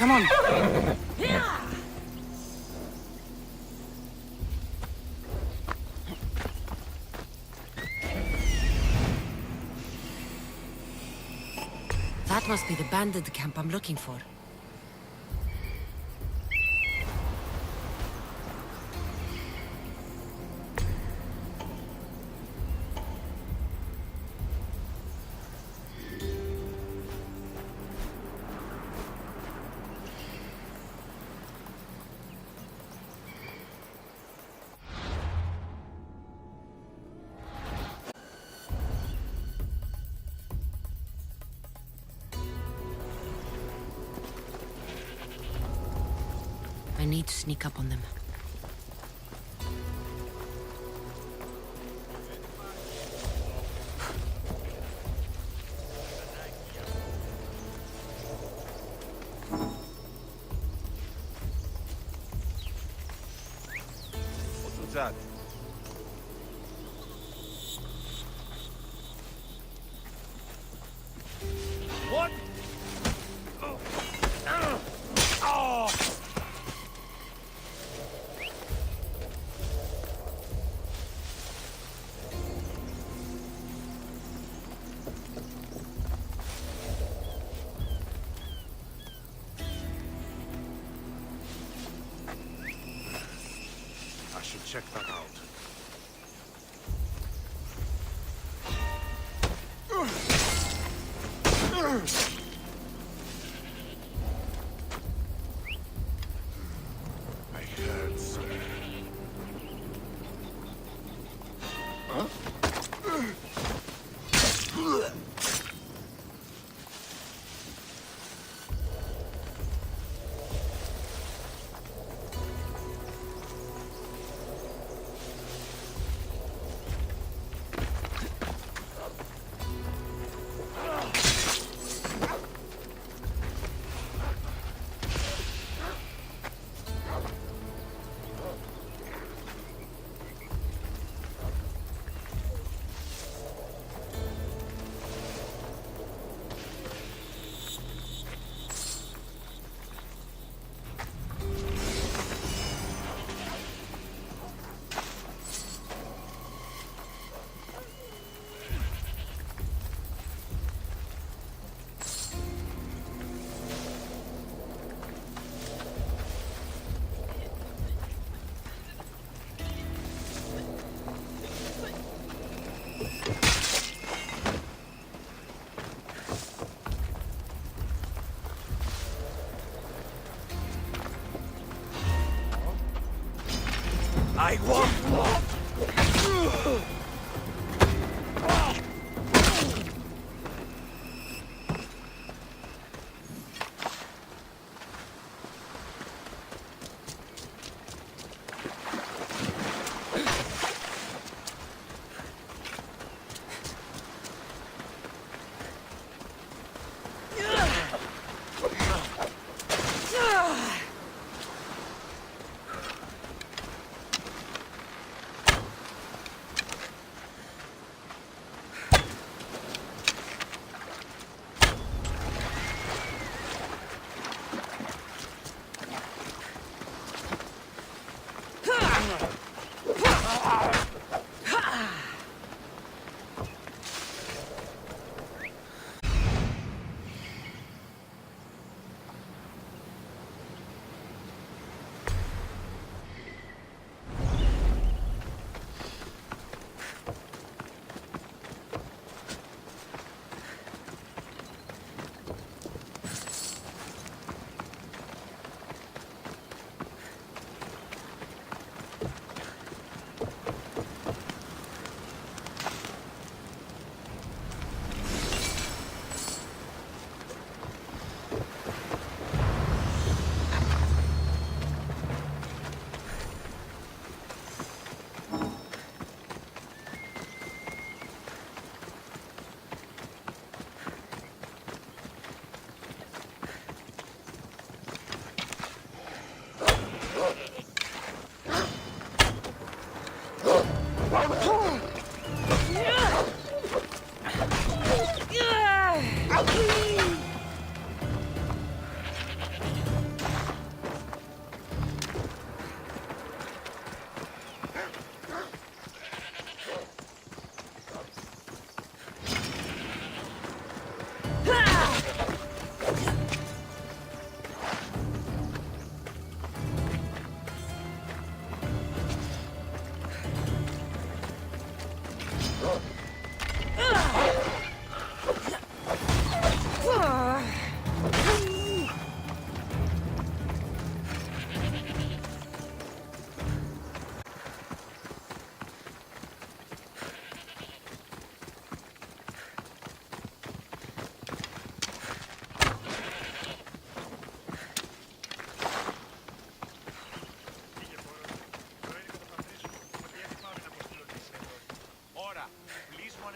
Come on. That must be the bandit camp I'm looking for. I need to sneak up on them. What's that? What? I should check that out. I heard something. Huh? I want blood!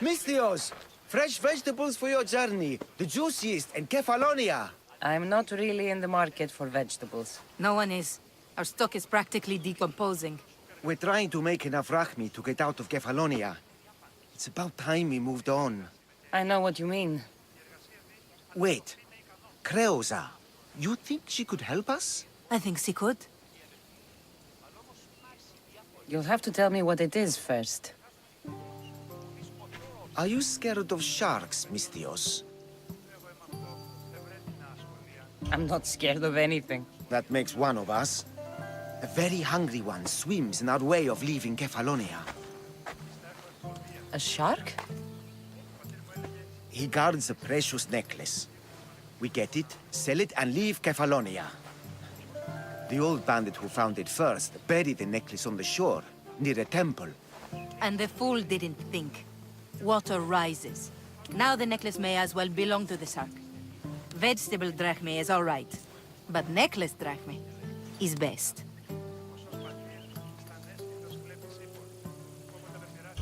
Mystios! Fresh vegetables for your journey. The juiciest in Kefalonia. I'm not really in the market for vegetables. No one is. Our stock is practically decomposing. We're trying to make enough rachmi to get out of Kefalonia. It's about time we moved on. I know what you mean. Wait. Creosa. You think she could help us? I think she could. You'll have to tell me what it is first. Are you scared of sharks, Mystios? I'm not scared of anything. That makes one of us. A very hungry one swims in our way of leaving Kefalonia. A shark? He guards a precious necklace. We get it, sell it, and leave Kefalonia. The old bandit who found it first buried the necklace on the shore, near a temple. And the fool didn't think. Water rises. Now the necklace may as well belong to the shark. Vegetable drachme is all right, but necklace drachme is best.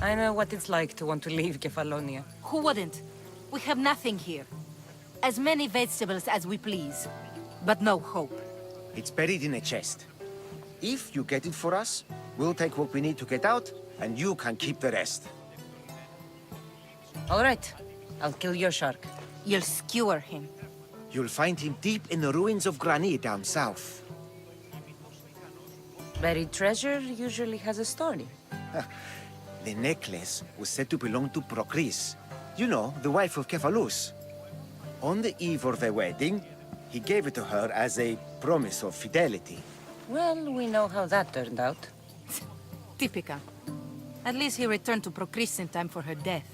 I know what it's like to want to leave Kefalonia. Who wouldn't? We have nothing here. As many vegetables as we please, but no hope. It's buried in a chest. If you get it for us, we'll take what we need to get out, and you can keep the rest. All right. I'll kill your shark. You'll skewer him. You'll find him deep in the ruins of Granit down south. Buried treasure usually has a story. The necklace was said to belong to Procris. You know, the wife of Cephalus. On the eve of their wedding, he gave it to her as a promise of fidelity. Well, we know how that turned out. Typical. At least he returned to Procris in time for her death.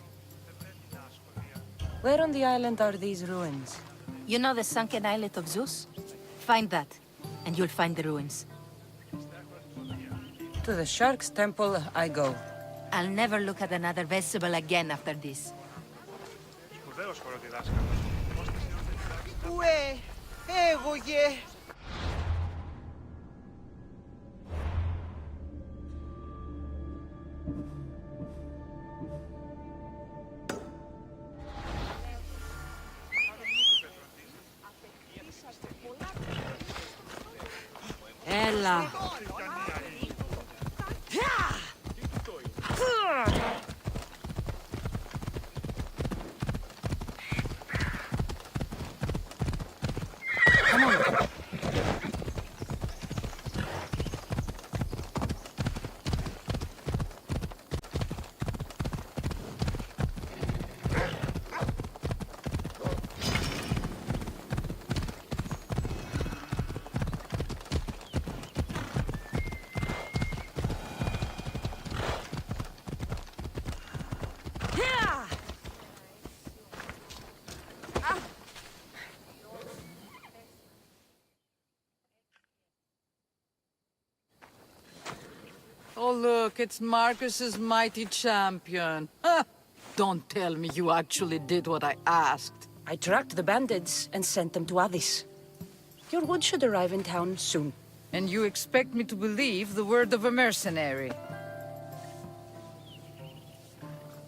Where on the island are these ruins? You know the sunken islet of Zeus? Find that, and you'll find the ruins. To the shark's temple I go. I'll never look at another vegetable again after this. Ue, έγωγε. Ella. Oh, look, it's Marcus's mighty champion. Ha! Don't tell me you actually did what I asked. I tracked the bandits and sent them to Odyssey. Your wood should arrive in town soon. And you expect me to believe the word of a mercenary?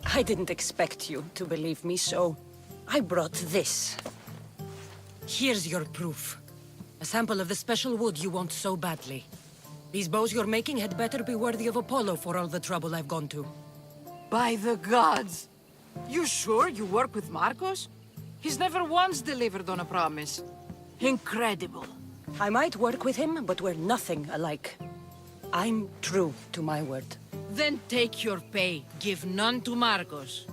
I didn't expect you to believe me, so I brought this. Here's your proof. A sample of the special wood you want so badly. These bows you're making had better be worthy of Apollo for all the trouble I've gone to. By the gods! You sure you work with Marcos? He's never once delivered on a promise. Incredible. I might work with him, but we're nothing alike. I'm true to my word. Then take your pay. Give none to Marcos.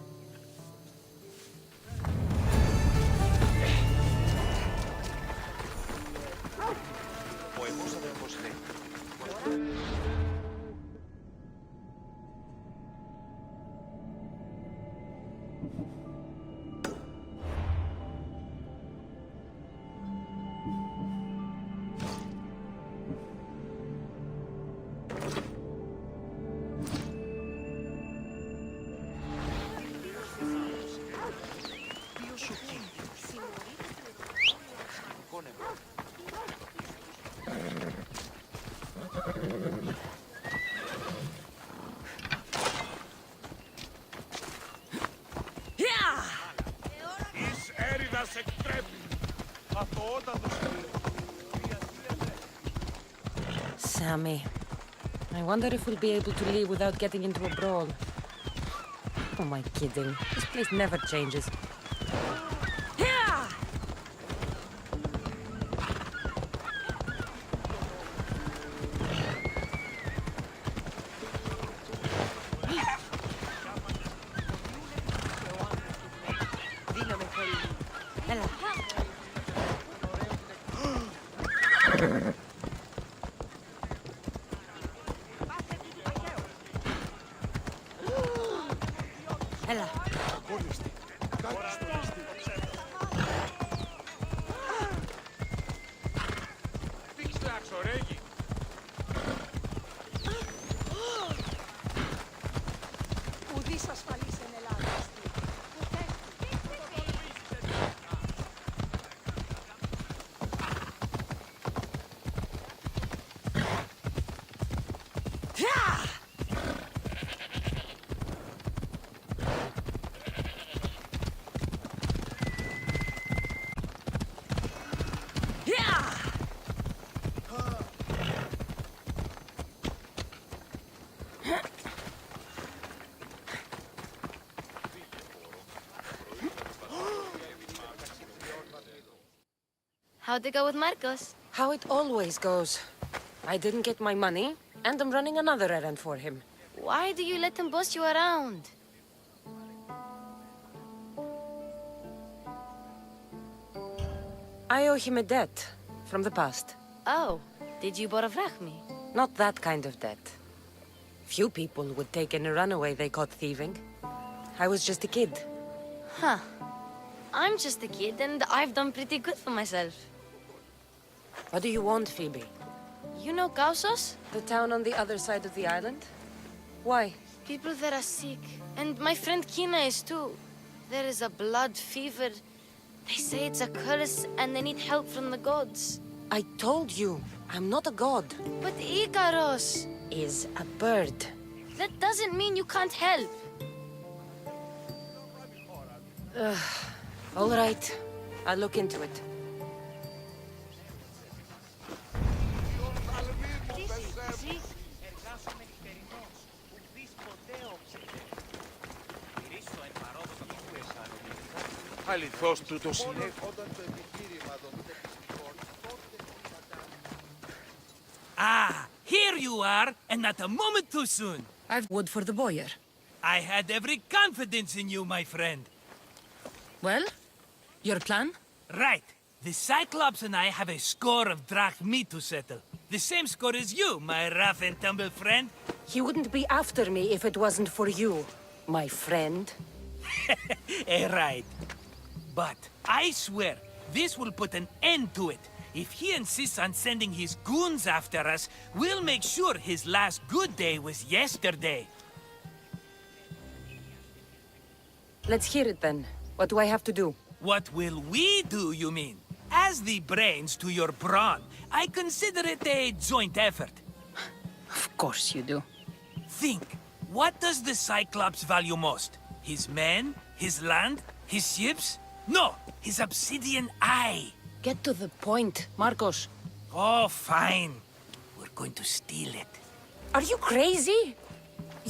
Ποιος εκτρέπει. Αυτό όταν το Sammy. I wonder if we'll be able to leave without getting into a brawl. Who am I kidding? This place never changes. Έλα. Δείξτε αξορέγγι. Ουδής ασφαλής εν Ελλάδα. How'd it go with Marcos? How it always goes. I didn't get my money, and I'm running another errand for him. Why do you let him boss you around? I owe him a debt from the past. Oh, did you borrow me? Not that kind of debt. Few people would take in a runaway they caught thieving. I was just a kid. Huh. I'm just a kid and I've done pretty good for myself. What do you want, Phoebe? You know Kausos? The town on the other side of the island? Why? People there are sick. And my friend Kina is too. There is a blood fever. They say it's a curse and they need help from the gods. I told you, I'm not a god. But Ikaros! Is a bird. That doesn't mean you can't help. All right, I'll look into it. Αληθώς τούτος είναι. Ah, here you are, and not a moment too soon. I've wood for the boiler. I had every confidence in you, my friend. Well, your plan? Right. The Cyclops and I have a score of drachmi to settle. The same score as you, my rough and tumble friend. He wouldn't be after me if it wasn't for you, my friend. Right. But I swear, this will put an end to it. If he insists on sending his goons after us, we'll make sure his last good day was yesterday. Let's hear it then. What do I have to do? What will we do, you mean? As the brains to your brawn, I consider it a joint effort. Of course you do. Think, what does the Cyclops value most? His men? His land? His ships? No, his obsidian eye. Get to the point, Marcos. Oh, fine. We're going to steal it. Are you crazy?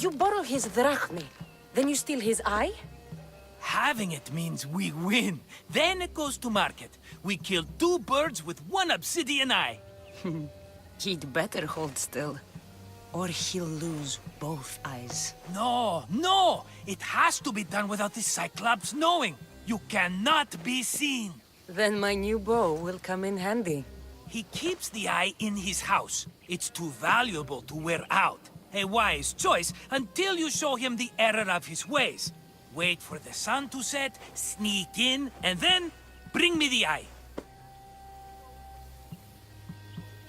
You borrow his drachmi, then you steal his eye? Having it means we win. Then it goes to market. We kill 2 birds with 1 obsidian eye. He'd better hold still, or he'll lose both eyes. No, no! It has to be done without the Cyclops knowing. You cannot be seen. Then my new bow will come in handy. He keeps the eye in his house. It's too valuable to wear out. A wise choice until you show him the error of his ways. Wait for the sun to set, sneak in, and then bring me the eye.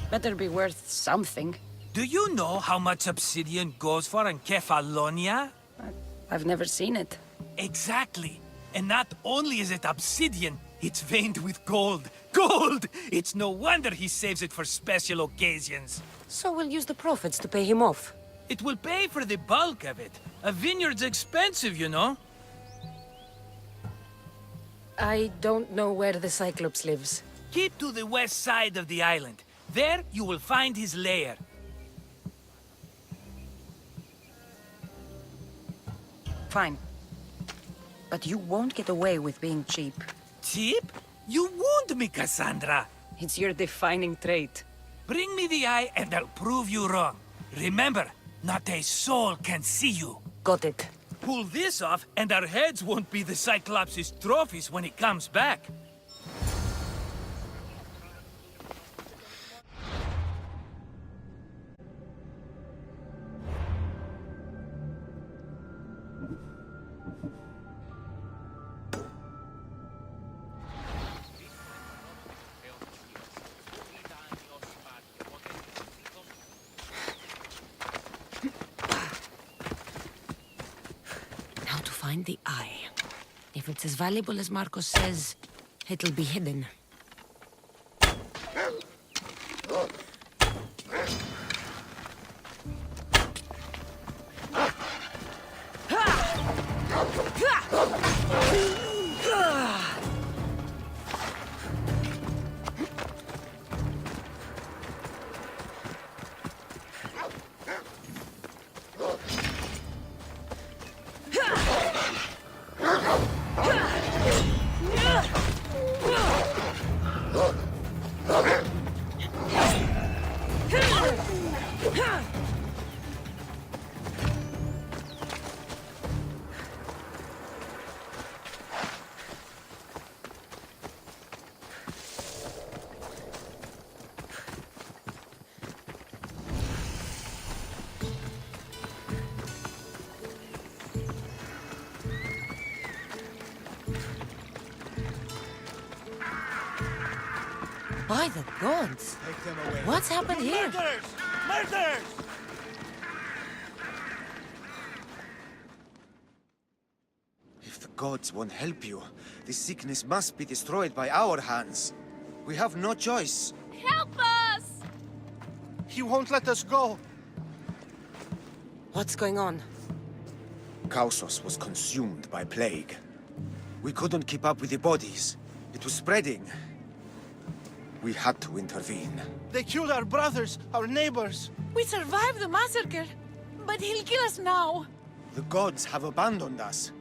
Better be worth something. Do you know how much obsidian goes for in Kefalonia? I've never seen it. Exactly. And not only is it obsidian, it's veined with gold. Gold! It's no wonder he saves it for special occasions. So we'll use the profits to pay him off. It will pay for the bulk of it. A vineyard's expensive, you know. I don't know where the Cyclops lives. Keep to the west side of the island. There, you will find his lair. Fine. But you won't get away with being cheap. Cheap? You wound me, Cassandra. It's your defining trait. Bring me the eye and I'll prove you wrong. Remember, not a soul can see you. Got it. Pull this off and our heads won't be the Cyclops' trophies when he comes back. Now to find the eye. If it's as valuable as Marcos says, it'll be hidden. By the gods! Take them away. What's happened here? Murders! Murders! If the gods won't help you, this sickness must be destroyed by our hands. We have no choice. Help us! He won't let us go. What's going on? Kausos was consumed by plague. We couldn't keep up with the bodies. It was spreading. We had to intervene. They killed our brothers, our neighbors. We survived the massacre, but he'll kill us now. The gods have abandoned us.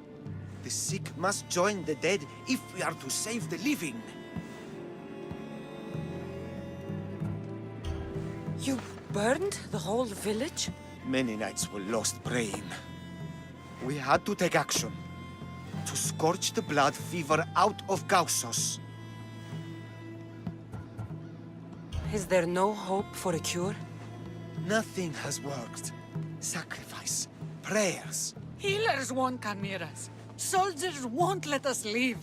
The sick must join the dead if we are to save the living. You burned the whole village? Many nights were lost praying. We had to take action. To scorch the blood fever out of Kausos. Is there no hope for a cure? Nothing has worked. Sacrifice, prayers. Healers won't come near us. Soldiers won't let us leave.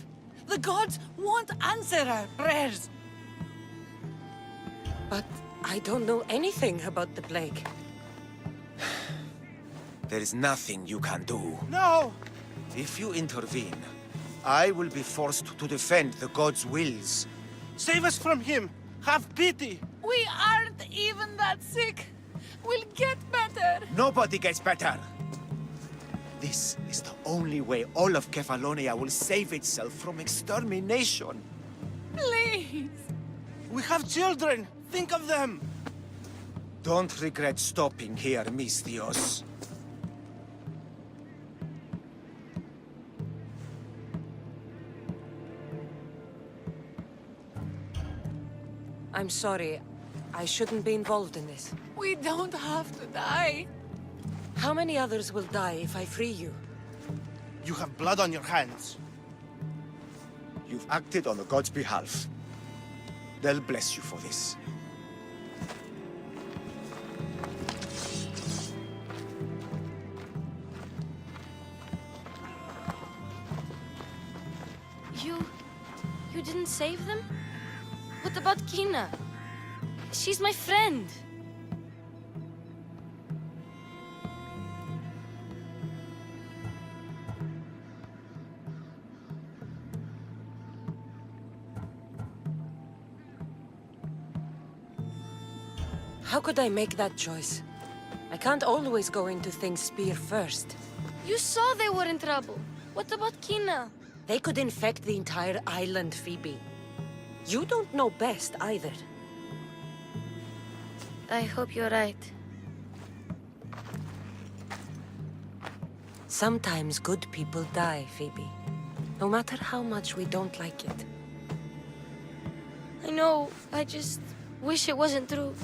The gods won't answer our prayers. But I don't know anything about the plague. There is nothing you can do. No! If you intervene, I will be forced to defend the gods' wills. Save us from him! Have pity! We aren't even that sick. We'll get better. Nobody gets better. This is the only way all of Kefalonia will save itself from extermination. Please. We have children! Think of them! Don't regret stopping here, Mistios. I'm sorry. I shouldn't be involved in this. We don't have to die. How many others will die if I free you? You have blood on your hands. You've acted on the gods' behalf. They'll bless you for this. You didn't save them? What about Kina? She's my friend. How could I make that choice? I can't always go into things spear first. You saw they were in trouble. What about Kina? They could infect the entire island, Phoebe. You don't know best either. I hope you're right. Sometimes good people die, Phoebe. No matter how much we don't like it. I know, I just wish it wasn't true.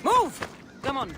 Move! Come on.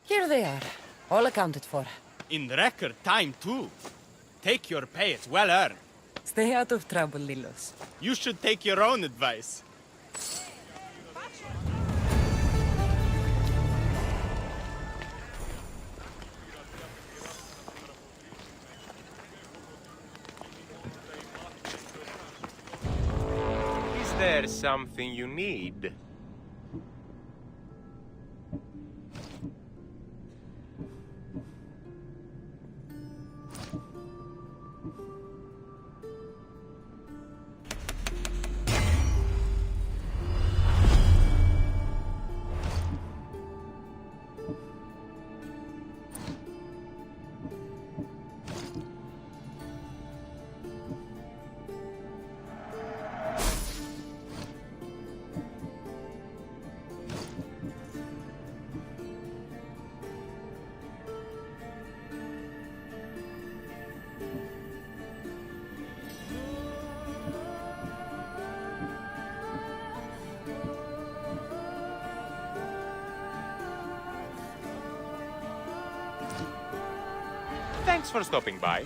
Here they are, all accounted for. In record time, too. Take your pay, it's well earned. Stay out of trouble, Lilos. You should take your own advice. Is there something you need? Thanks for stopping by.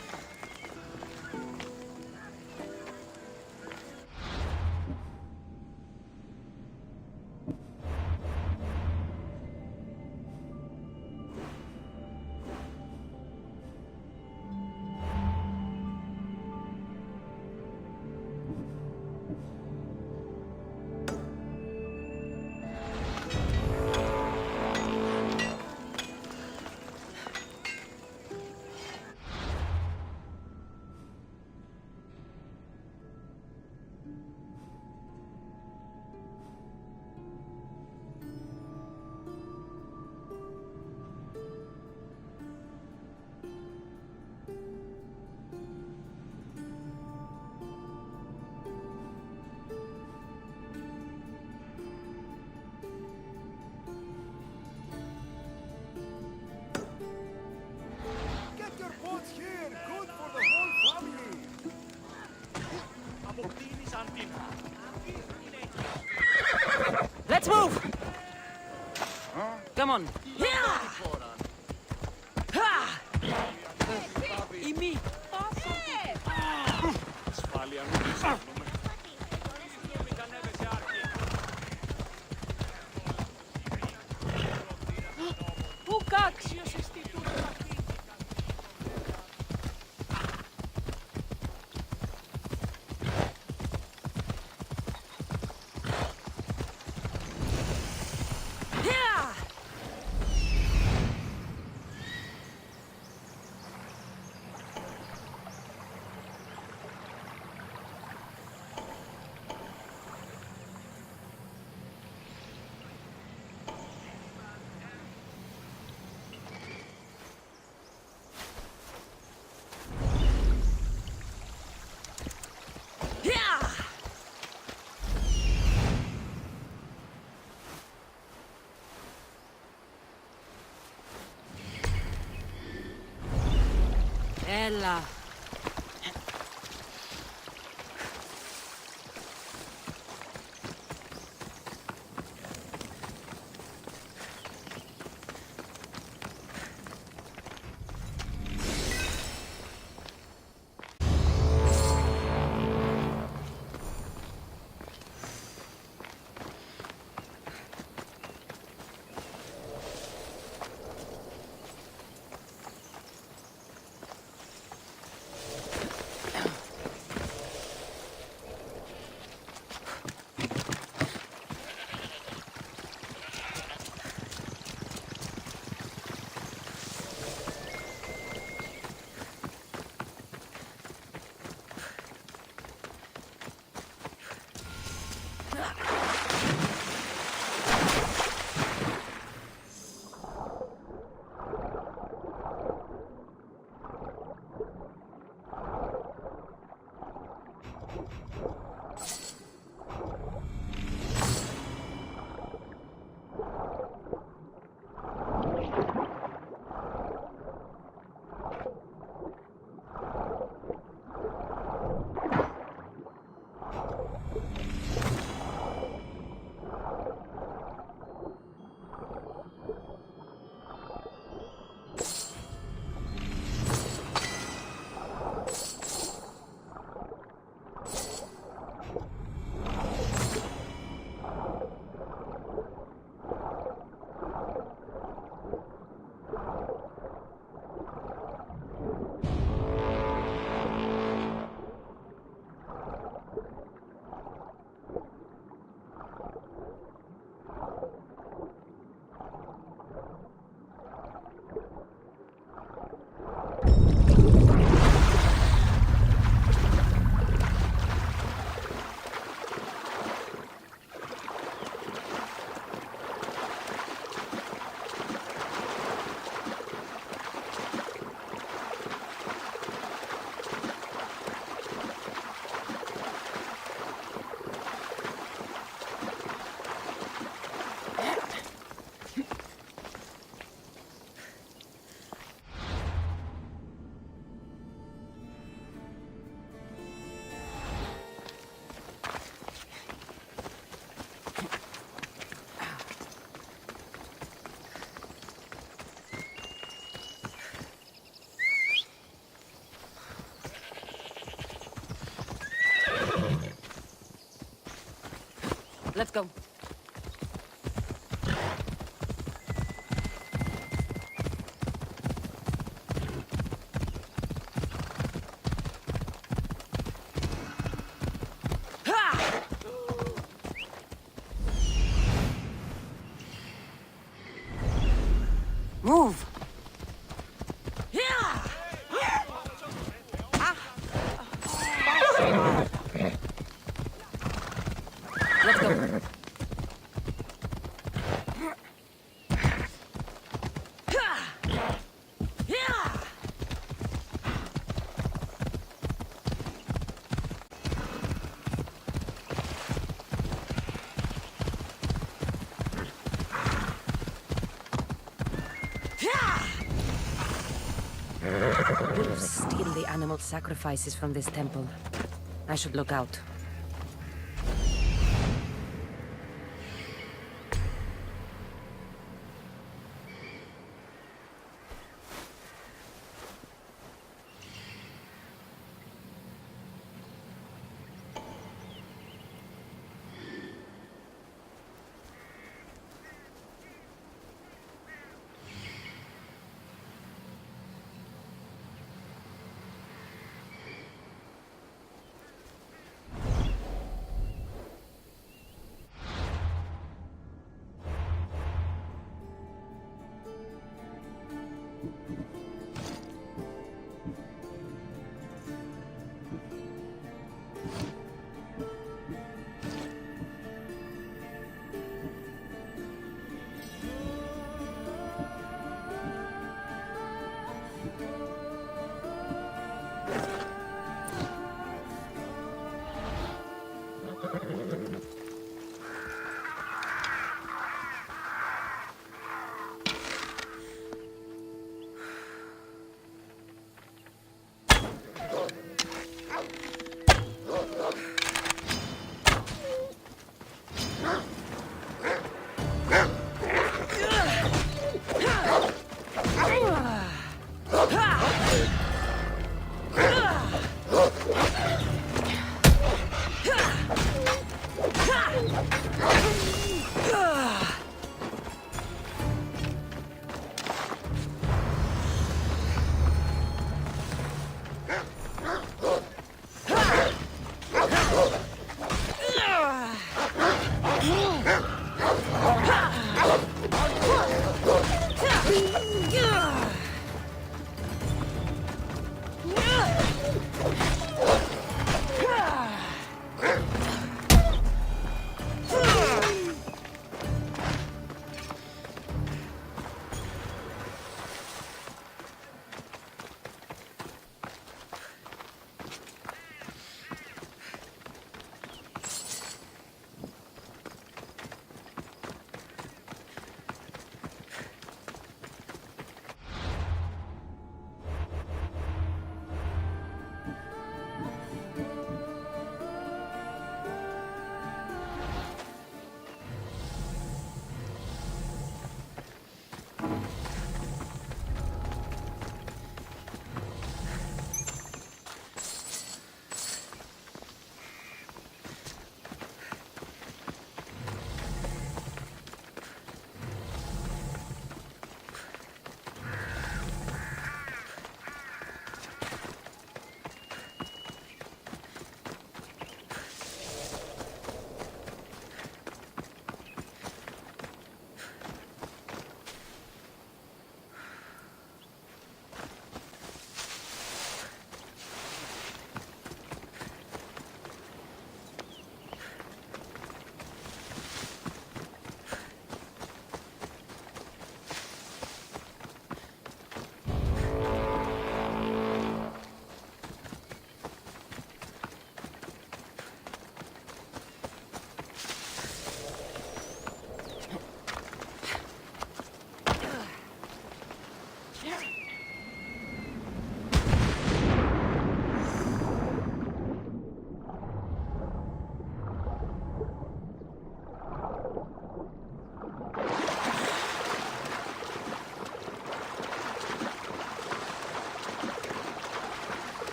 Let's move! Come on. Ella. Let's go. Move! Let's go. Wolves steal the animal sacrifices from this temple. I should look out.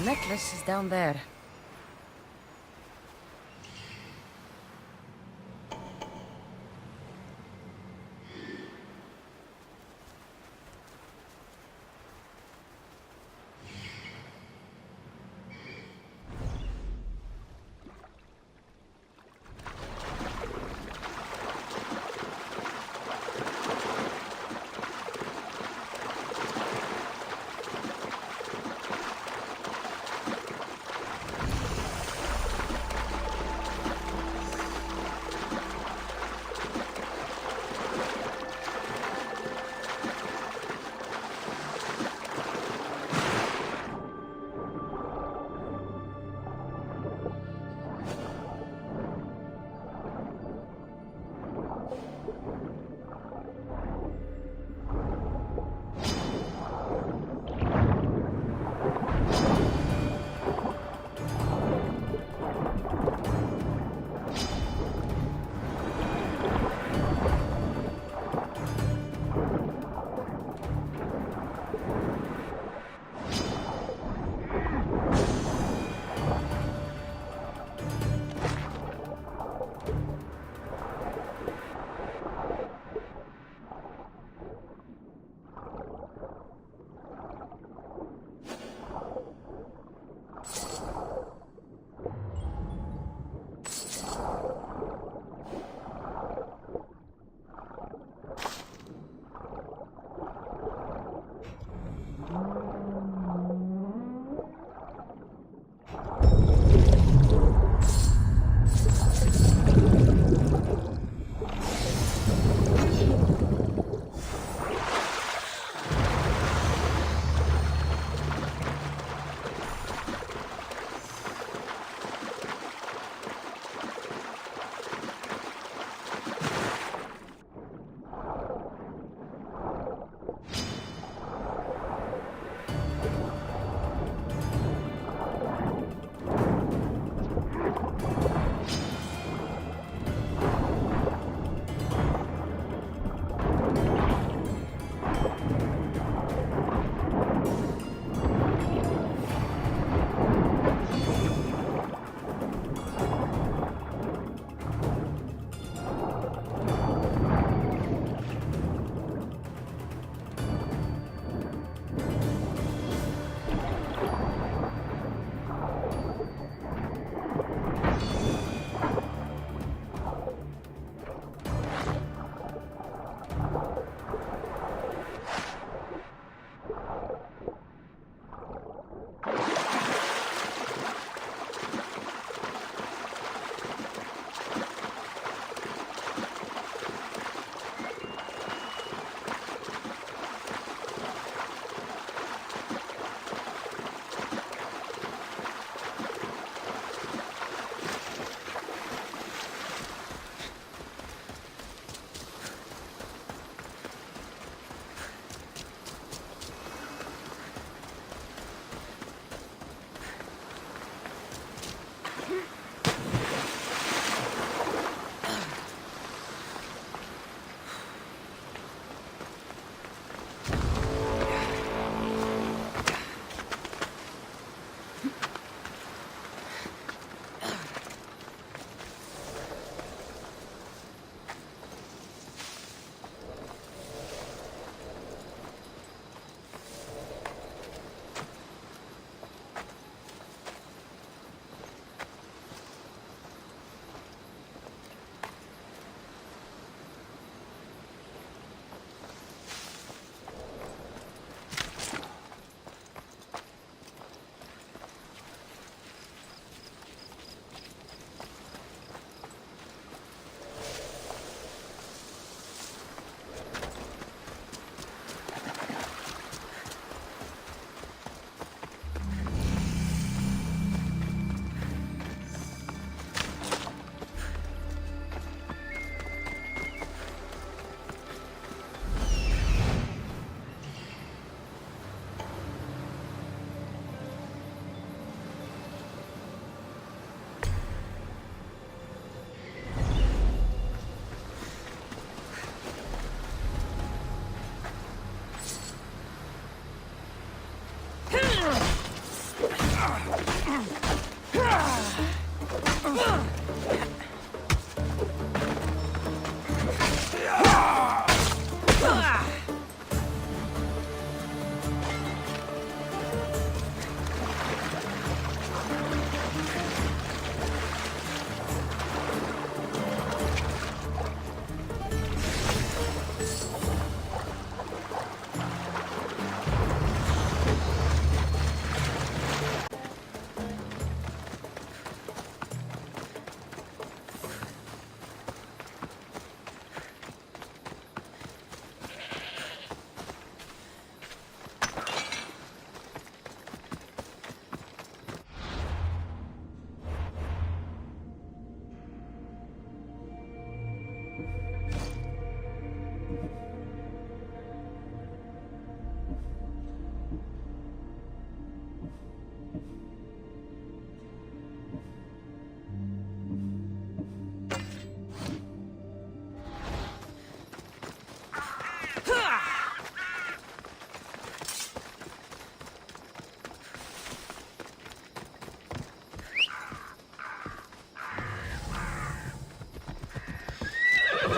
Necklace is down there.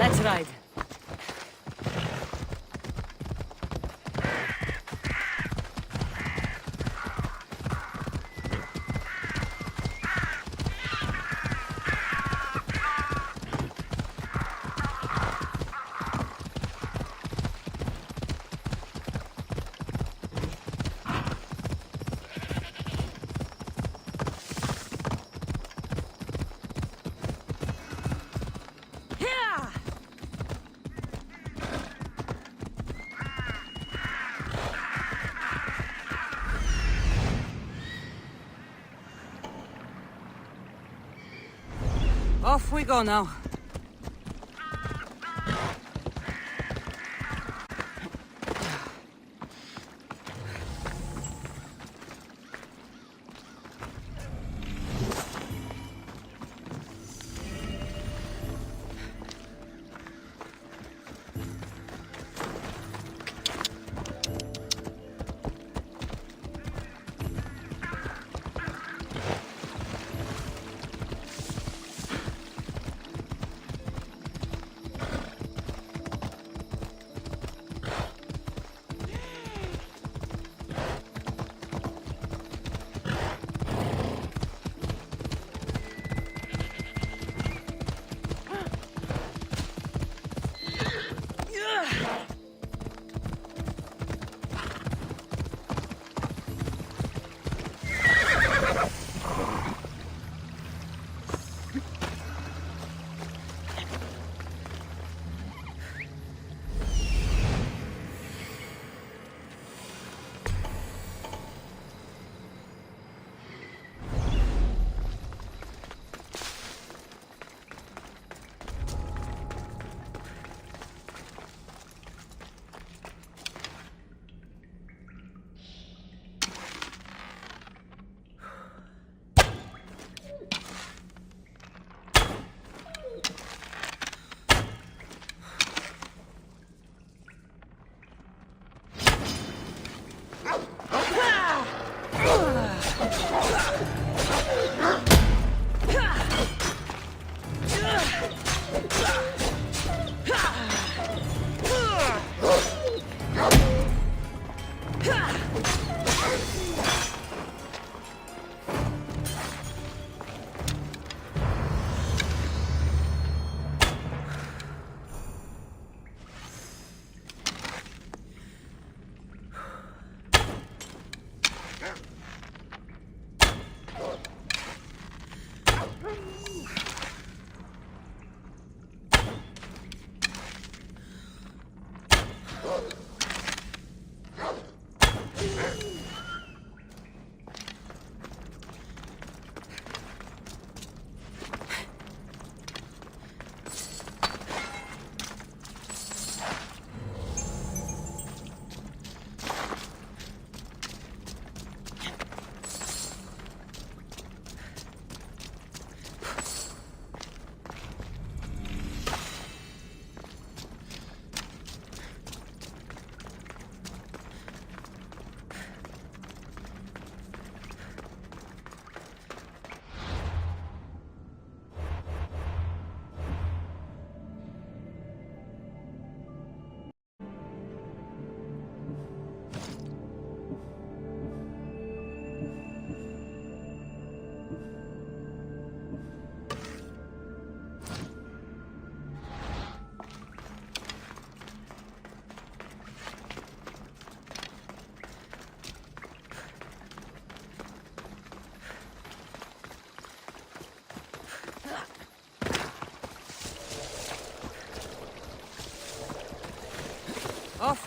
Let's ride. Off we go now.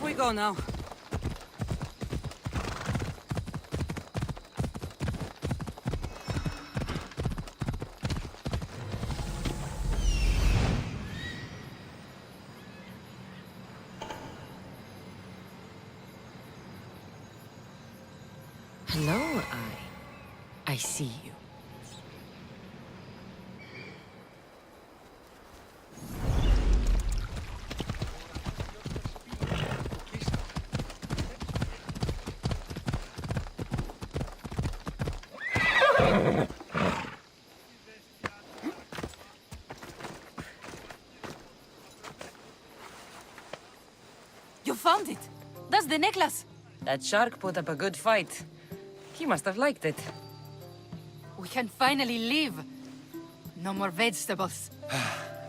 we go now. Hello, I see you. You found it! That's the necklace! That shark put up a good fight. He must have liked it. We can finally leave. No more vegetables.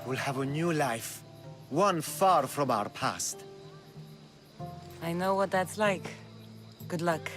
We'll have a new life. One far from our past. I know what that's like. Good luck.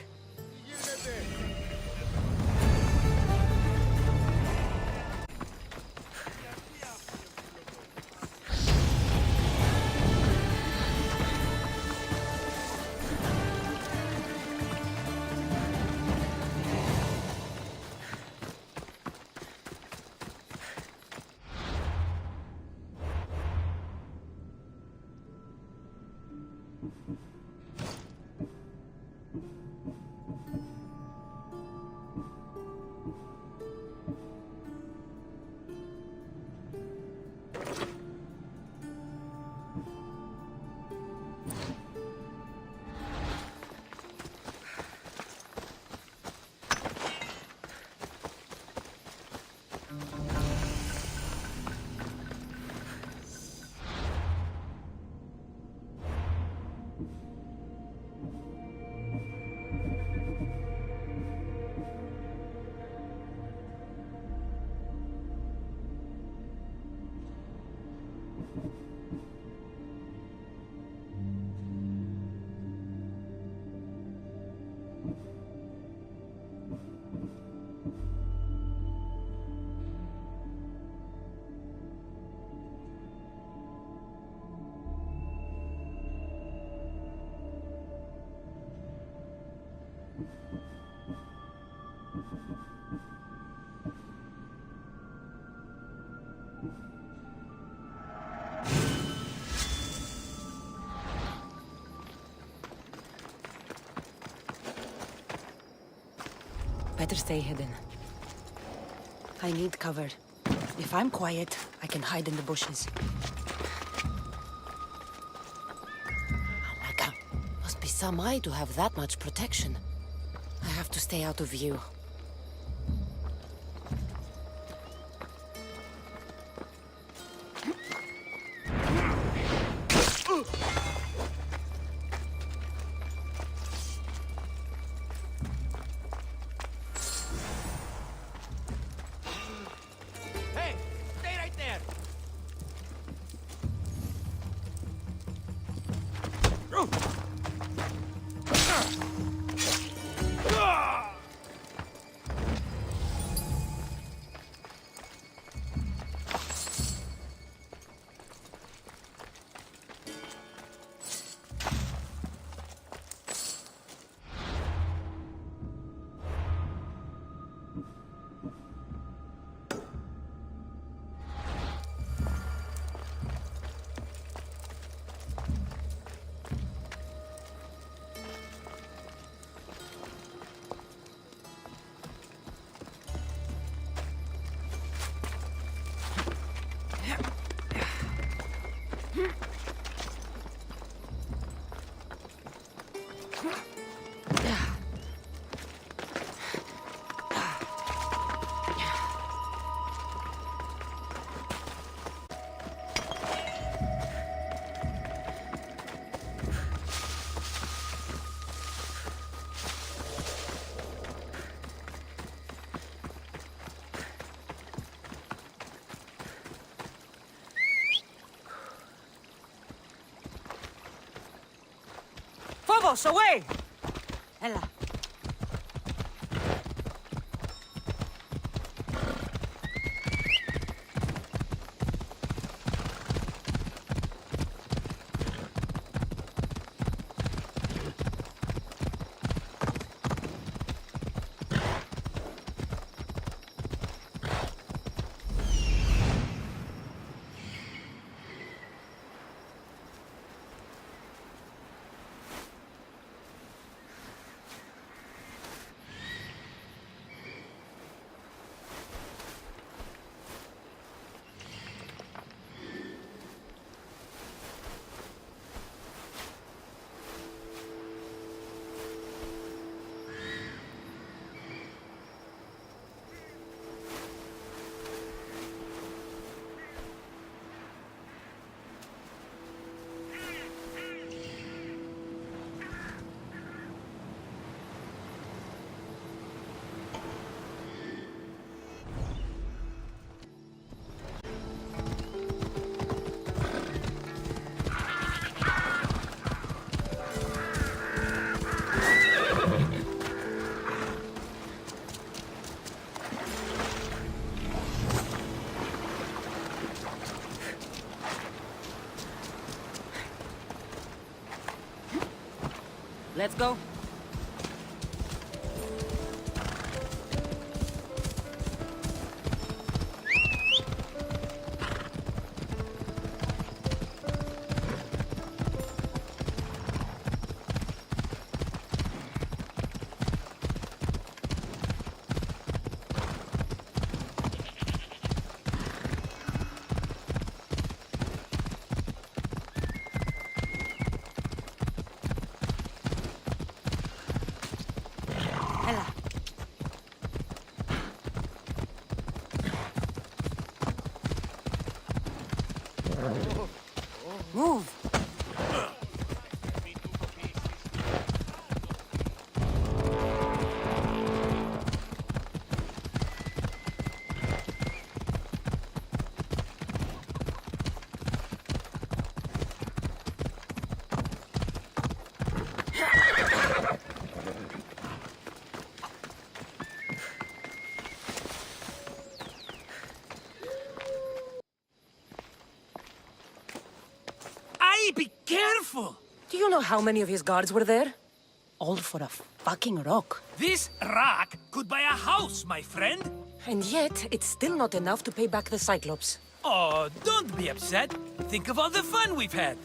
Better stay hidden. I need cover. If I'm quiet, I can hide in the bushes. Oh my god. Must be some eye to have that much protection. I have to stay out of view. Phobos, away! Ella. Let's go. Move. Be careful! Do you know how many of his guards were there? All for a fucking rock. This rock could buy a house, my friend. And yet, it's still not enough to pay back the Cyclops. Oh, don't be upset. Think of all the fun we've had.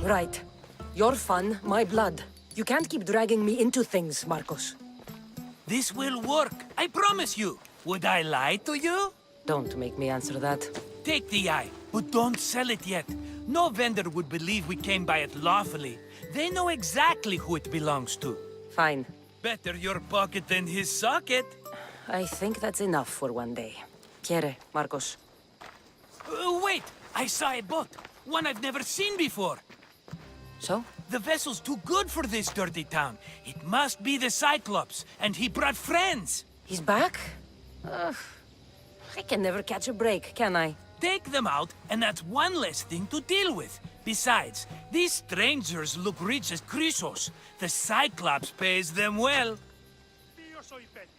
Right. Your fun, my blood. You can't keep dragging me into things, Marcos. This will work, I promise you. Would I lie to you? Don't make me answer that. Take the eye, but don't sell it yet. No vendor would believe we came by it lawfully. They know exactly who it belongs to. Fine. Better your pocket than his socket. I think that's enough for one day. Quiere, Marcos. Wait! I saw a boat. One I've never seen before. So? The vessel's too good for this dirty town. It must be the Cyclops, and he brought friends. He's back? I can never catch a break, can I? Take them out, and that's one less thing to deal with. Besides, these strangers look rich as Chrysos. The Cyclops pays them well.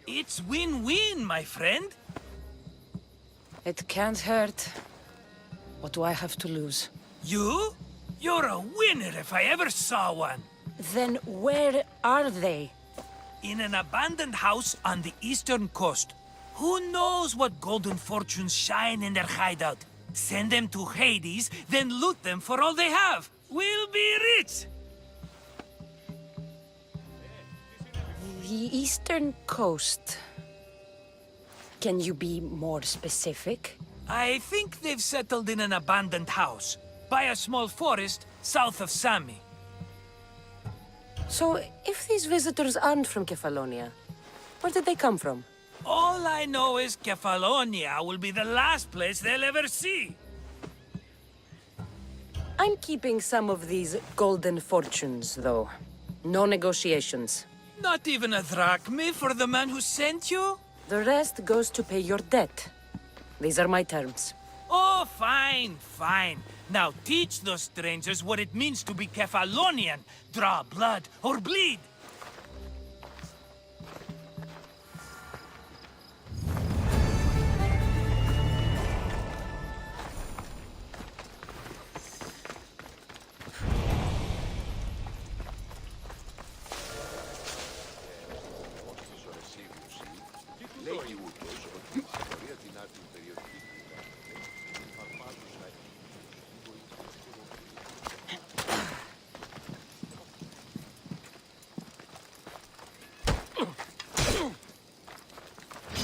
It's win-win, my friend. It can't hurt. What do I have to lose? You? You're a winner if I ever saw one. Then where are they? In an abandoned house on the eastern coast. Who knows what golden fortunes shine in their hideout? Send them to Hades, then loot them for all they have. We'll be rich! The eastern coast. Can you be more specific? I think they've settled in an abandoned house, by a small forest south of Sami. So, if these visitors aren't from Kefalonia, where did they come from? All I know is Kefalonia will be the last place they'll ever see. I'm keeping some of these golden fortunes, though. No negotiations. Not even a drachme for the man who sent you? The rest goes to pay your debt. These are my terms. Oh, fine, fine. Now teach those strangers what it means to be Kefalonian. Draw blood or bleed.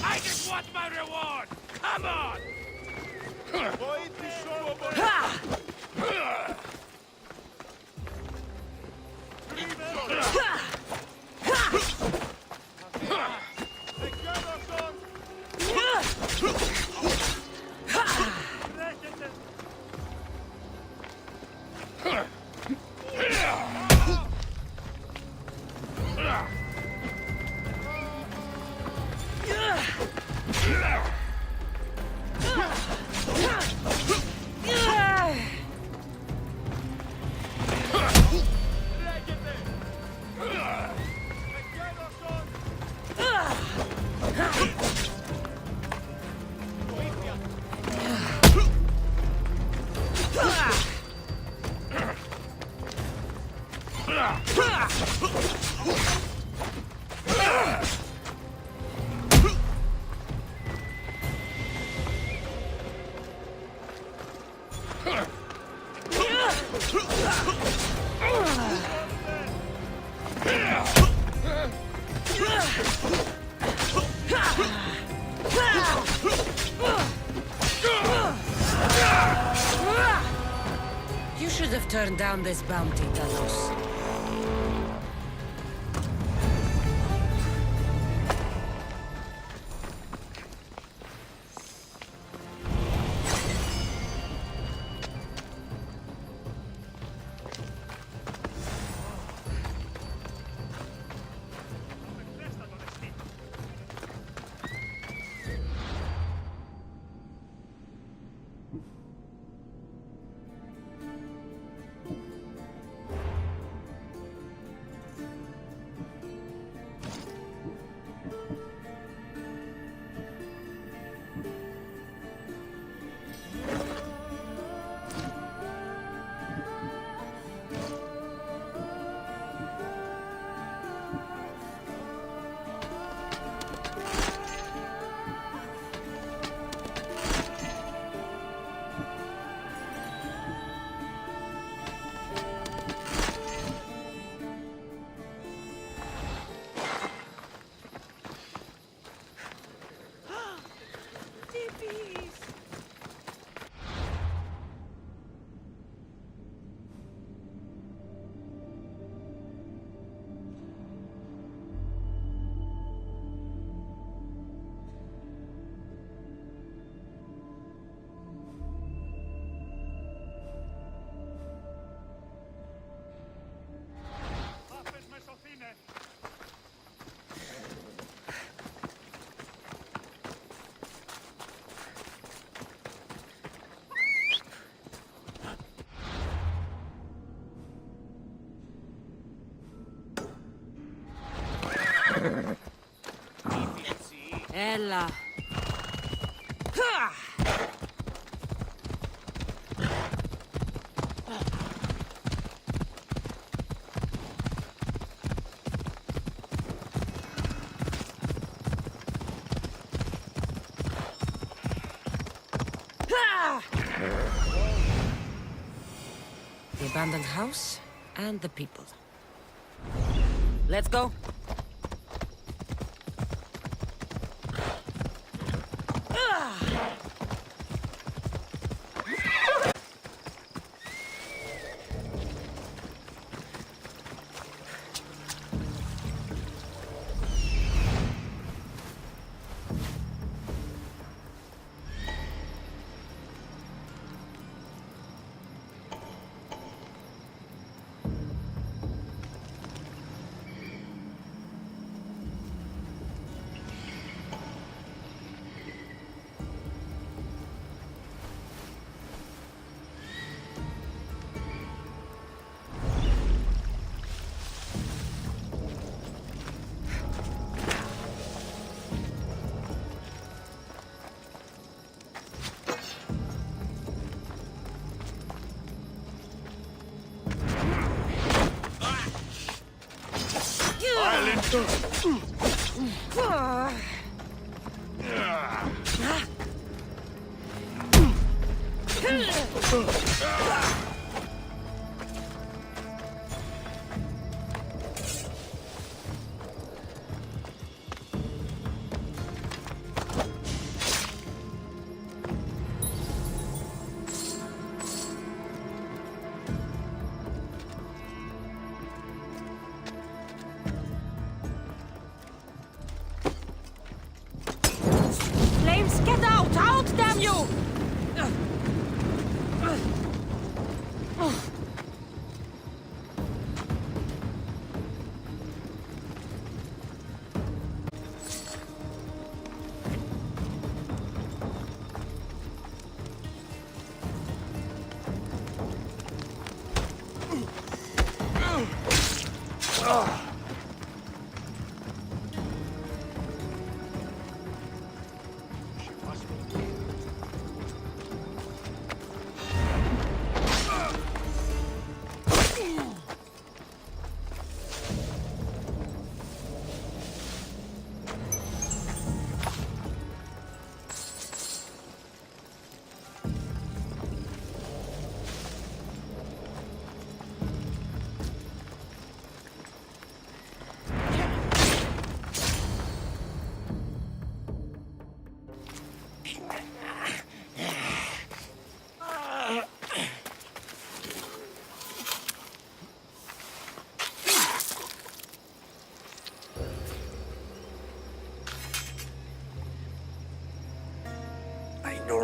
I just want my reward! Come on! You should have turned down this bounty, Talos. Ella. The abandoned house and the people. Let's go. Flames, get out! Out, damn you!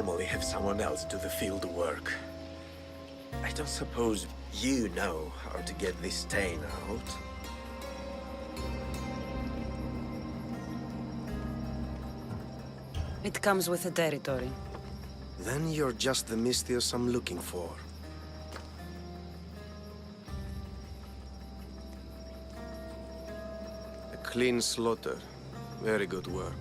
normally have someone else do the field work. I don't suppose you know how to get this stain out. It comes with the territory. Then you're just the Misthios I'm looking for. A clean slaughter. Very good work.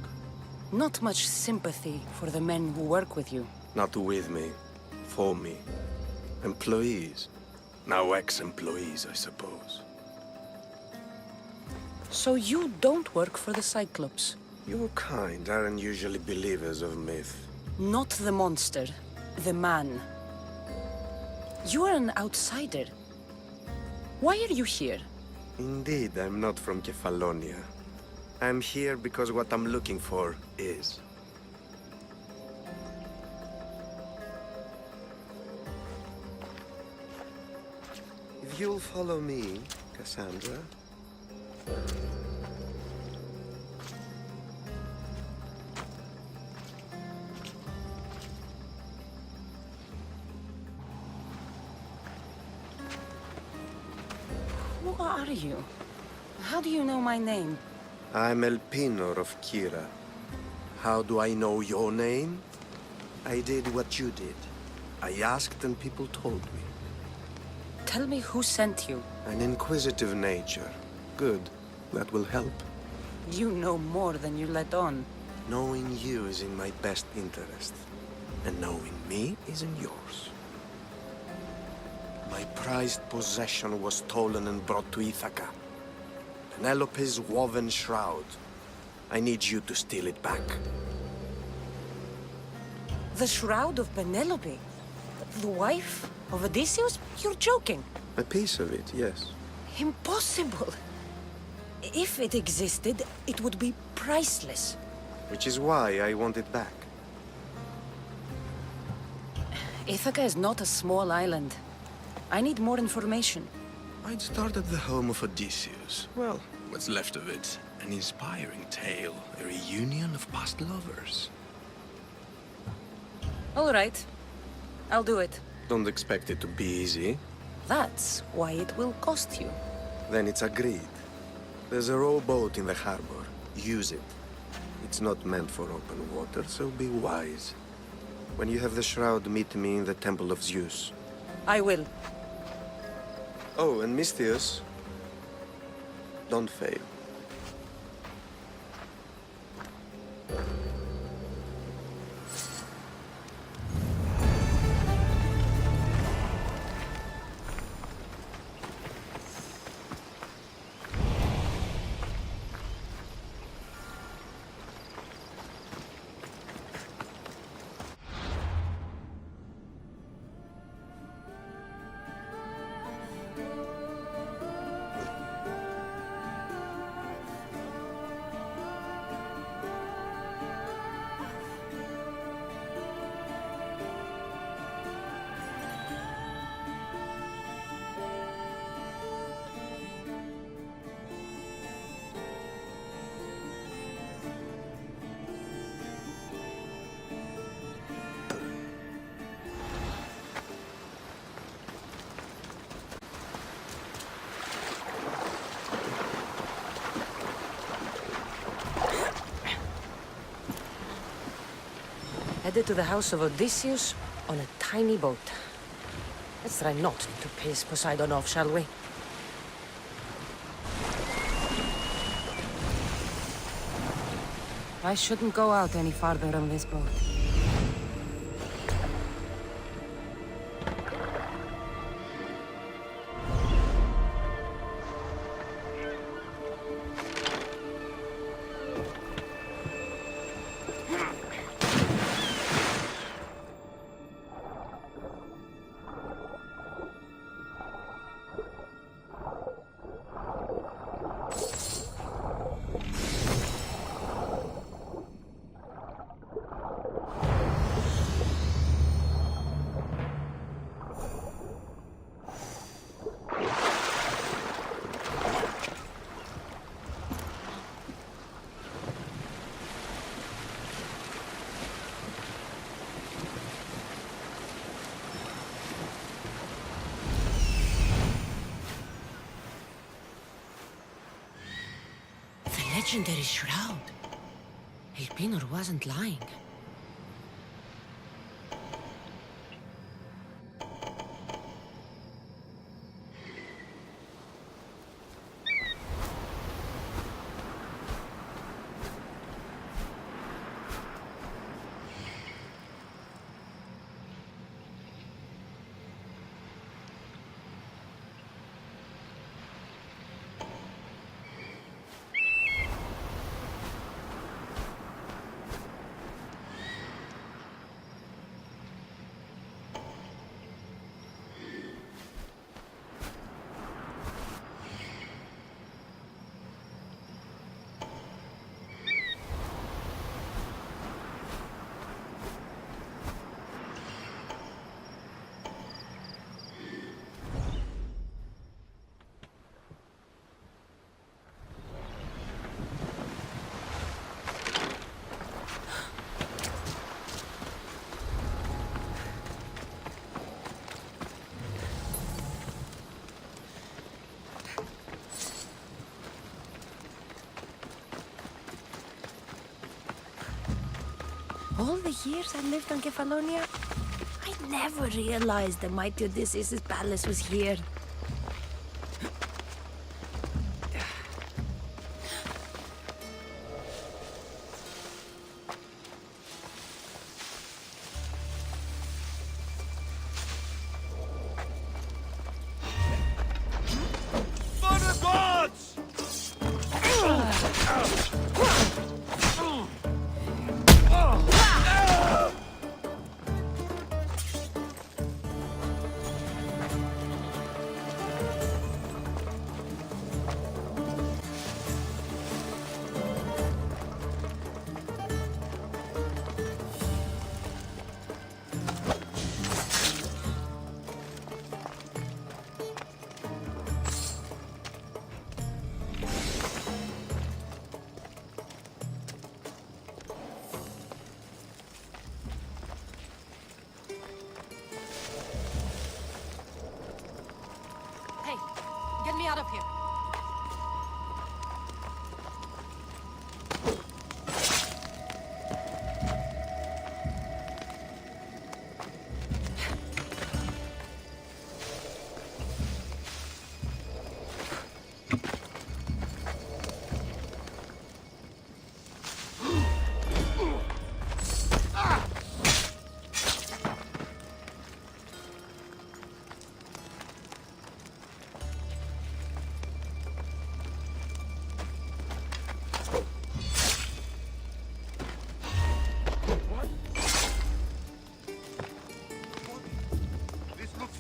Not much sympathy for the men who work with you. Not with me. For me. Employees. Now ex-employees, I suppose. So you don't work for the Cyclops? Your kind aren't usually believers of myth. Not the monster, the man. You are an outsider. Why are you here? Indeed, I'm not from Kefalonia. I'm here because what I'm looking for is. If you'll follow me, Cassandra. Who are you? How do you know my name? I'm Elpinor of Kira. How do I know your name? I did what you did. I asked and people told me. Tell me who sent you. An inquisitive nature. Good. That will help. You know more than you let on. Knowing you is in my best interest. And knowing me is in yours. My prized possession was stolen and brought to Ithaca. Penelope's woven shroud. I need you to steal it back. The shroud of Penelope? The wife of Odysseus? You're joking. A piece of it, yes. Impossible. If it existed, it would be priceless. Which is why I want it back. Ithaca is not a small island. I need more information. I'd start at the home of Odysseus. Well, what's left of it? An inspiring tale, a reunion of past lovers. All right. I'll do it. Don't expect it to be easy. That's why it will cost you. Then it's agreed. There's a rowboat in the harbor. Use it. It's not meant for open water, so be wise. When you have the shroud, meet me in the Temple of Zeus. I will. Oh, and Misthios, don't fail. Headed to the house of Odysseus on a tiny boat. Let's try not to piss Poseidon off, shall we? I shouldn't go out any farther on this boat. legendary shroud. Elpinor wasn't lying. All the years I lived on Kefalonia, I never realized the mighty Odysseus' palace was here. For the gods! Hey, get me out of here.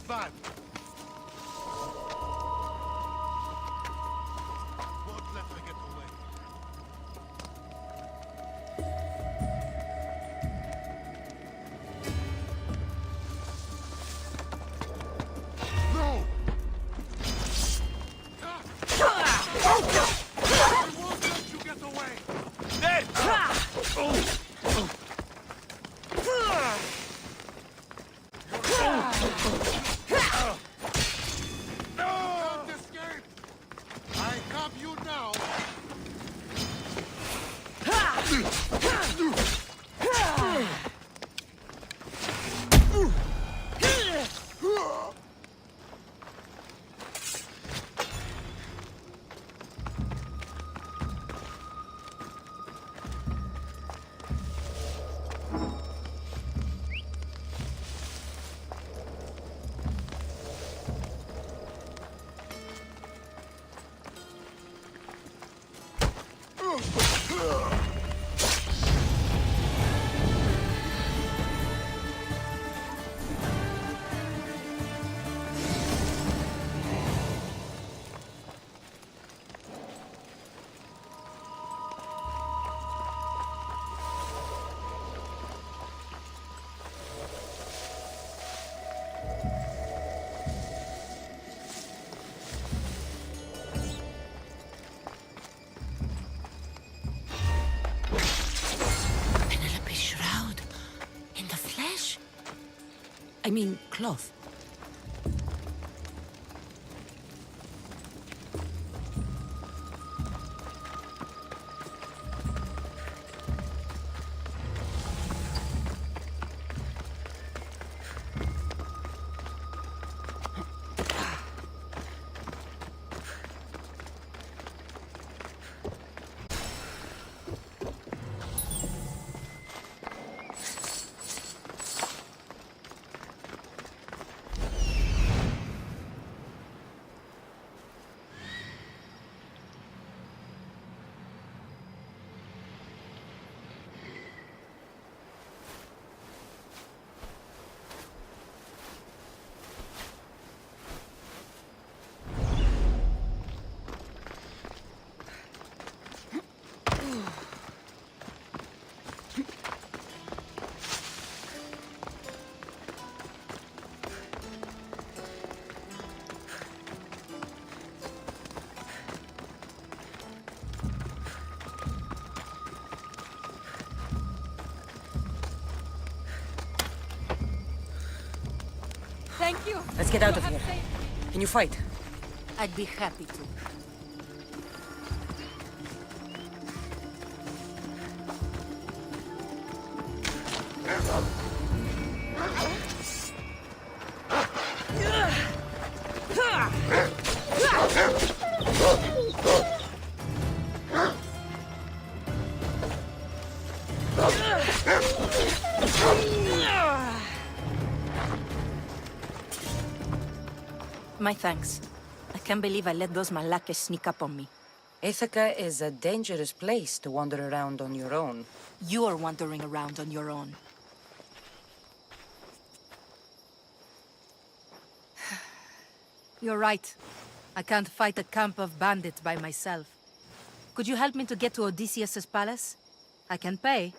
Bad. Won't let her get away. No! I won't let you get away! Dead! I mean, cloth. Thank you. Let's get out of here. Can you fight? I'd be happy to. My thanks. I can't believe I let those Malakas sneak up on me. Ithaca is a dangerous place to wander around on your own. You're wandering around on your own. You're right. I can't fight a camp of bandits by myself. Could you help me to get to Odysseus's palace? I can pay.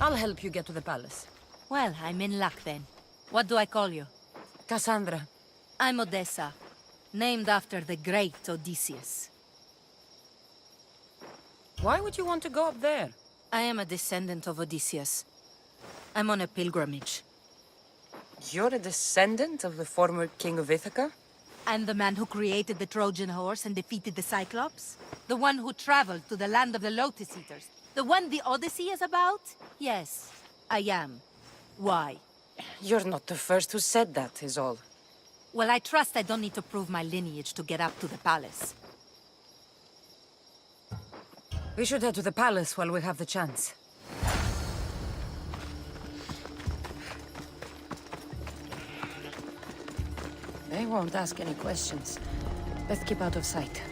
I'll help you get to the palace. Well, I'm in luck then. What do I call you? Cassandra. I'm Odessa, named after the great Odysseus. Why would you want to go up there? I am a descendant of Odysseus. I'm on a pilgrimage. You're a descendant of the former king of Ithaca? I'm the man who created the Trojan horse and defeated the Cyclops? The one who traveled to the land of the Lotus Eaters? The one the Odyssey is about? Yes, I am. Why? You're not the first who said that, is all. Well, I trust I don't need to prove my lineage to get up to the palace. We should head to the palace while we have the chance. They won't ask any questions. Let's keep out of sight.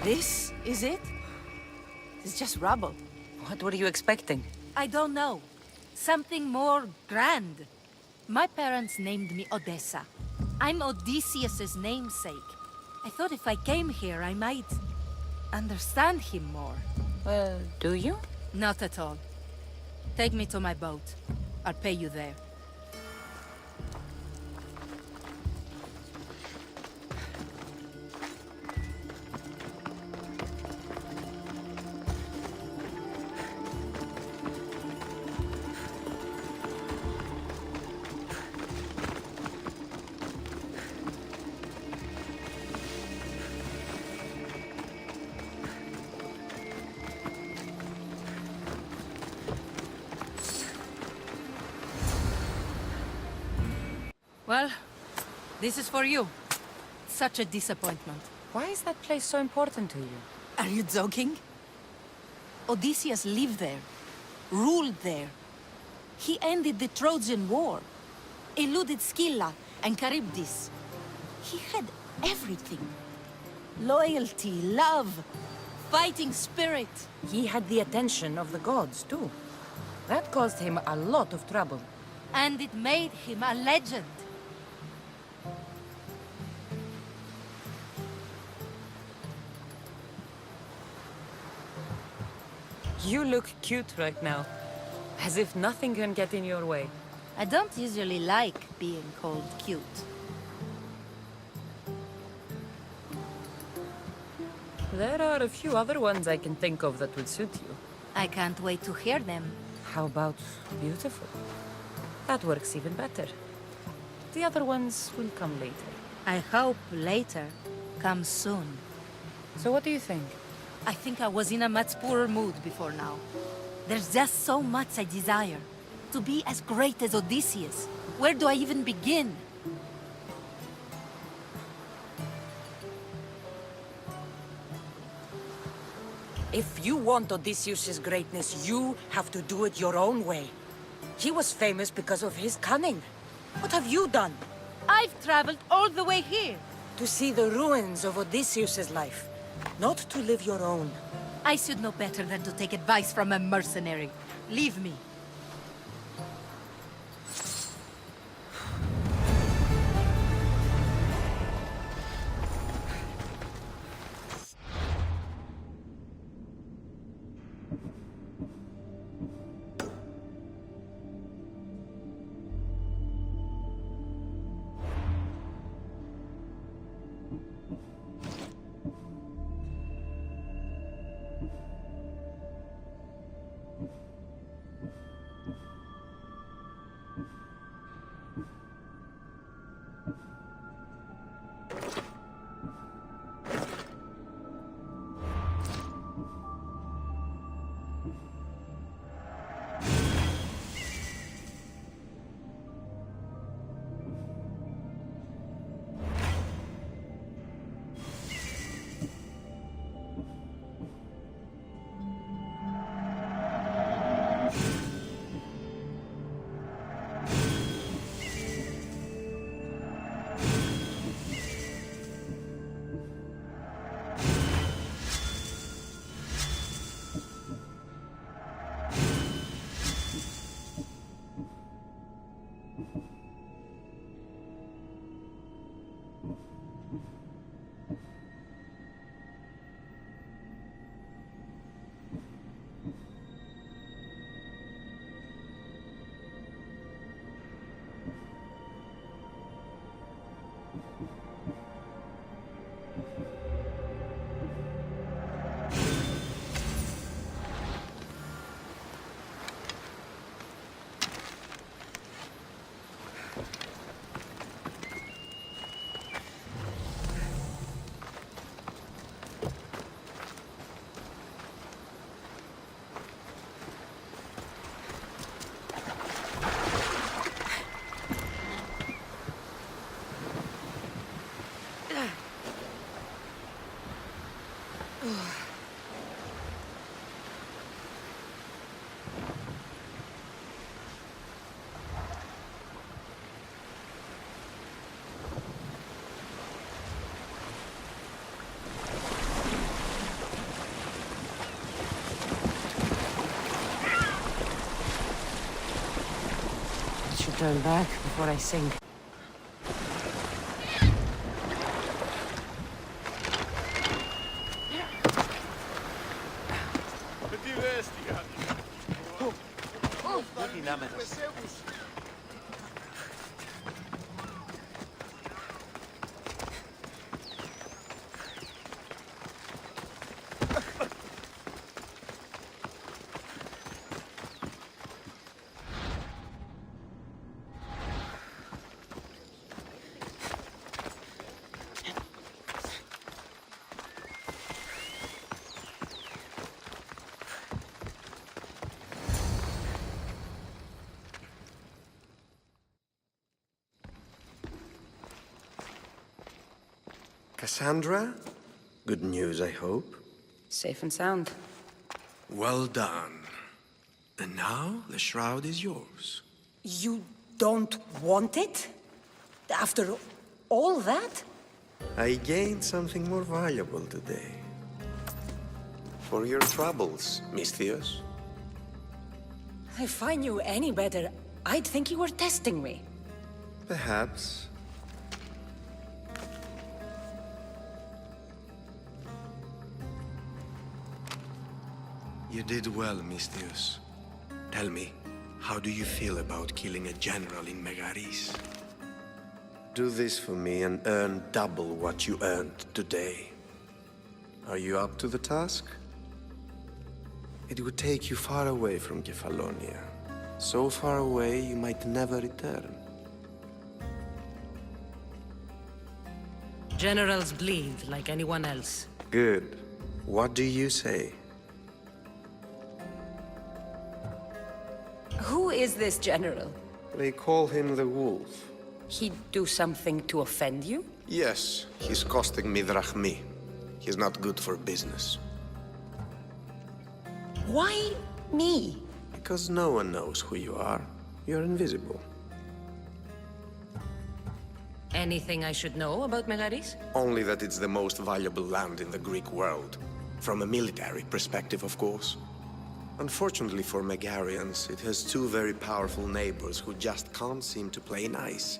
This is it? It's just rubble. What were you expecting? I don't know. Something more grand. My parents named me Odessa. I'm Odysseus's namesake. I thought if I came here, I might understand him more. Well, do you? Not at all. Take me to my boat. I'll pay you there. Well, this is for you. Such a disappointment. Why is that place so important to you? Are you joking? Odysseus lived there, ruled there. He ended the Trojan War, eluded Scylla and Charybdis. He had everything. Loyalty, love, fighting spirit. He had the attention of the gods, too. That caused him a lot of trouble. And it made him a legend. You look cute right now. As if nothing can get in your way. I don't usually like being called cute. There are a few other ones I can think of that would suit you. I can't wait to hear them. How about beautiful? That works even better. The other ones will come later. I hope later comes soon. So what do you think? I think I was in a much poorer mood before now. There's just so much I desire. To be as great as Odysseus. Where do I even begin? If you want Odysseus' greatness, you have to do it your own way. He was famous because of his cunning. What have you done? I've traveled all the way here. To see the ruins of Odysseus' life, not to live your own. I should know better than to take advice from a mercenary. Leave me. Turn back before I sink. Cassandra? Good news, I hope. Safe and sound. Well done. And now the shroud is yours. You don't want it? After all that? I gained something more valuable today. For your troubles, Miss Theos. If I knew any better, I'd think you were testing me. Perhaps. You did well, Miss Theos. Tell me, how do you feel about killing a general in Megaris? Do this for me and earn double what you earned today. Are you up to the task? It would take you far away from Kefalonia. So far away you might never return. Generals bleed like anyone else. Good. What do you say? Who is this general? They call him the Wolf. He'd do something to offend you? Yes, he's costing me drachmi. He's not good for business. Why me? Because no one knows who you are. You're invisible. Anything I should know about Megaris? Only that it's the most valuable land in the Greek world. From a military perspective, of course. Unfortunately for Megarians, it has two very powerful neighbors who just can't seem to play nice.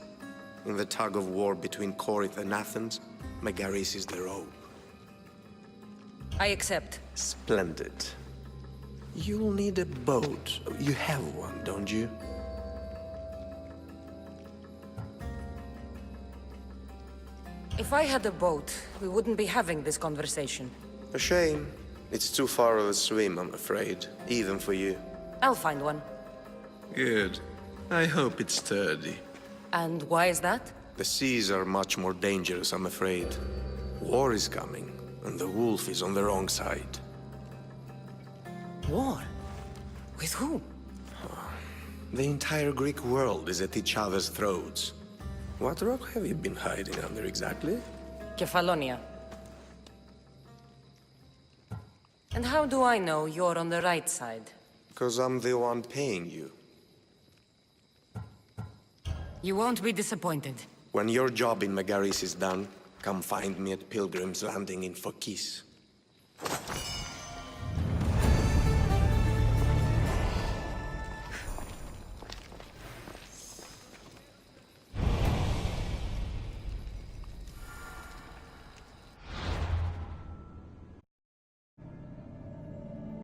In the tug-of-war between Corinth and Athens, Megaris is the rope. I accept. Splendid. You'll need a boat. You have one, don't you? If I had a boat, we wouldn't be having this conversation. A shame. It's too far of a swim, I'm afraid. Even for you. I'll find one. Good. I hope it's sturdy. And why is that? The seas are much more dangerous, I'm afraid. War is coming, and the wolf is on the wrong side. War? With who? The entire Greek world is at each other's throats. What rock have you been hiding under exactly? Kefalonia. And how do I know you're on the right side? Because I'm the one paying you. You won't be disappointed. When your job in Megaris is done, come find me at Pilgrim's Landing in Phokis.